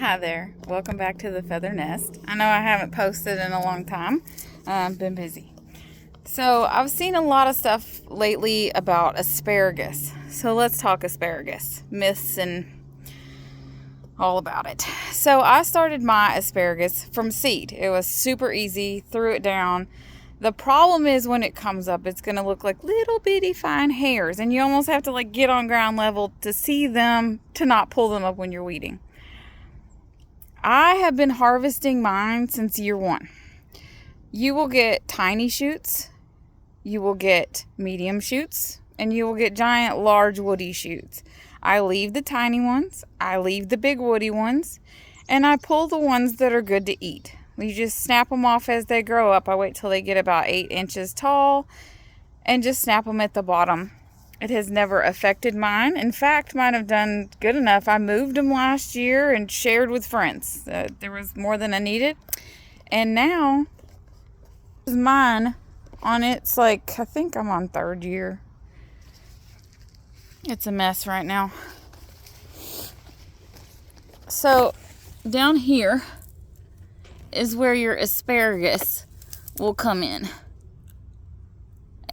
Hi there. Welcome back to the Feather Nest. I know I haven't posted in a long time. Been busy. So I've seen a lot of stuff lately about asparagus. So let's talk asparagus. Myths and all about it. So I started my asparagus from seed. It was super easy. Threw it down. The problem is when it comes up, it's going to look like little bitty fine hairs. And you almost have to get on ground level to see them, to not pull them up when you're weeding. I have been harvesting mine since year one. You will get tiny shoots, you will get medium shoots, and you will get giant, large, woody shoots. I leave the tiny ones, I leave the big woody ones, and I pull the ones that are good to eat. You just snap them off as they grow up. I wait till they get about 8 inches tall and just snap them at the bottom. It has never affected mine. In fact, mine have done good enough. I moved them last year and shared with friends. There was more than I needed. And now, mine on its I think I'm on 3rd year. It's a mess right now. So, down here is where your asparagus will come in.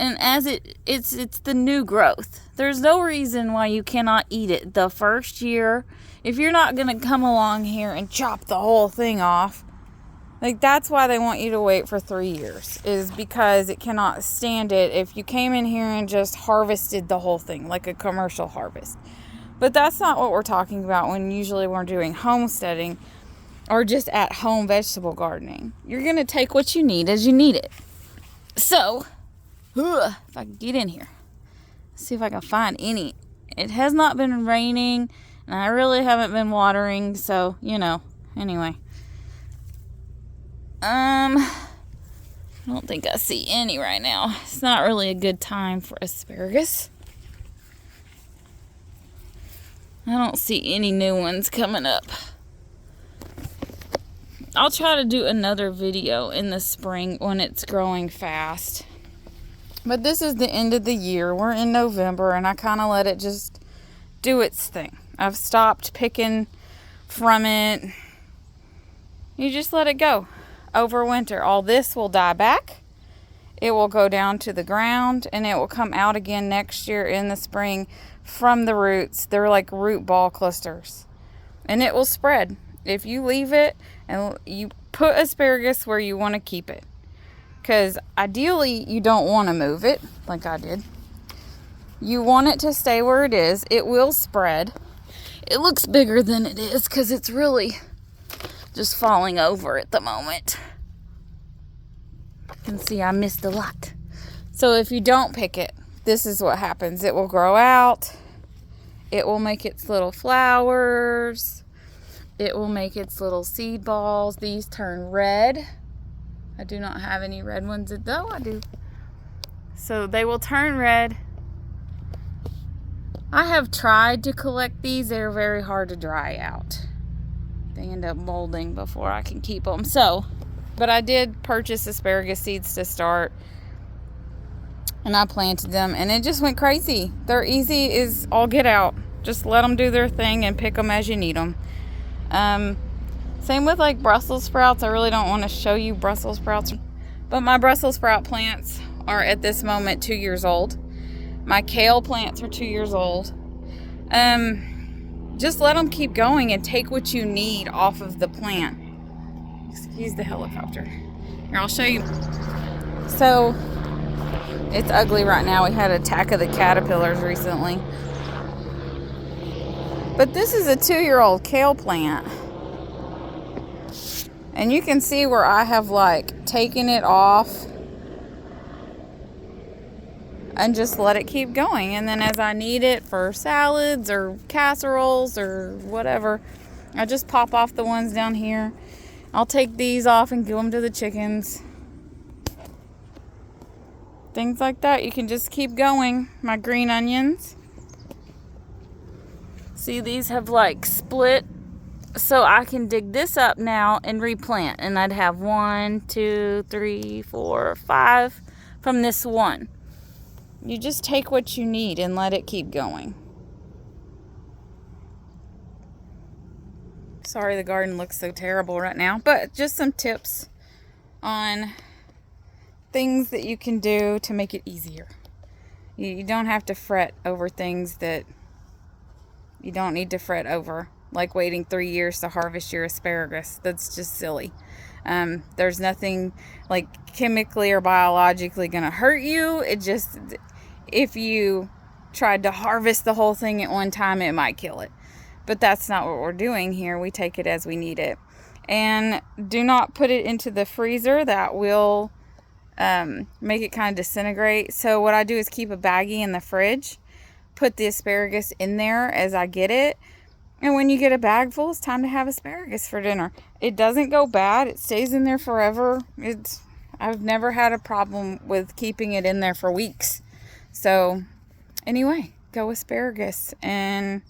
And as it's the new growth. There's no reason why you cannot eat it the first year. If you're not going to come along here and chop the whole thing off, that's why they want you to wait for 3 years, is because it cannot stand it if you came in here and just harvested the whole thing, like a commercial harvest. But that's not what we're talking about when usually we're doing homesteading or just at home vegetable gardening. You're going to take what you need as you need it. So, if I can get in here, see if I can find any. It has not been raining, and I really haven't been watering, so, anyway. I don't think I see any right now. It's not really a good time for asparagus. I don't see any new ones coming up. I'll try to do another video in the spring when it's growing fast. But this is the end of the year. We're in November, and I kind of let it just do its thing. I've stopped picking from it. You just let it go. Over winter, all this will die back. It will go down to the ground, and it will come out again next year in the spring from the roots. They're like root ball clusters. And it will spread. If you leave it and you put asparagus where you want to keep it. Because ideally, you don't want to move it, like I did. You want it to stay where it is. It will spread. It looks bigger than it is because it's really just falling over at the moment. You can see I missed a lot. So if you don't pick it, this is what happens. It will grow out. It will make its little flowers. It will make its little seed balls. These turn red. I do not have any red ones, though I do. So they will turn red. I have tried to collect these. They're very hard to dry out. They end up molding before I can keep them. But I did purchase asparagus seeds to start. And I planted them. And it just went crazy. They're easy as all get out. Just let them do their thing and pick them as you need them. Same with Brussels sprouts. I really don't want to show you Brussels sprouts. But my Brussels sprout plants are at this moment 2 years old. My kale plants are 2 years old. Just let them keep going and take what you need off of the plant. Excuse the helicopter. Here, I'll show you. So, it's ugly right now. We had an attack of the caterpillars recently. But this is a 2-year-old kale plant. And you can see where I have taken it off and just let it keep going. And then as I need it for salads or casseroles or whatever, I just pop off the ones down here. I'll take these off and give them to the chickens. Things like that. You can just keep going. My green onions. See, these have split. So I can dig this up now and replant. And I'd have 1, 2, 3, 4, 5 from this one. You just take what you need and let it keep going. Sorry the garden looks so terrible right now, but just some tips on things that you can do to make it easier. You don't have to fret over things that you don't need to fret over, like waiting 3 years to harvest your asparagus. That's just silly. There's nothing like chemically or biologically going to hurt you. It just, if you tried to harvest the whole thing at one time, it might kill it. But that's not what we're doing here. We take it as we need it. And do not put it into the freezer. That will make it kind of disintegrate. So what I do is keep a baggie in the fridge, put the asparagus in there as I get it. And when you get a bag full, it's time to have asparagus for dinner. It doesn't go bad. It stays in there forever. I've never had a problem with keeping it in there for weeks. So anyway, go asparagus and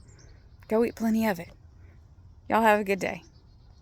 go eat plenty of it. Y'all have a good day.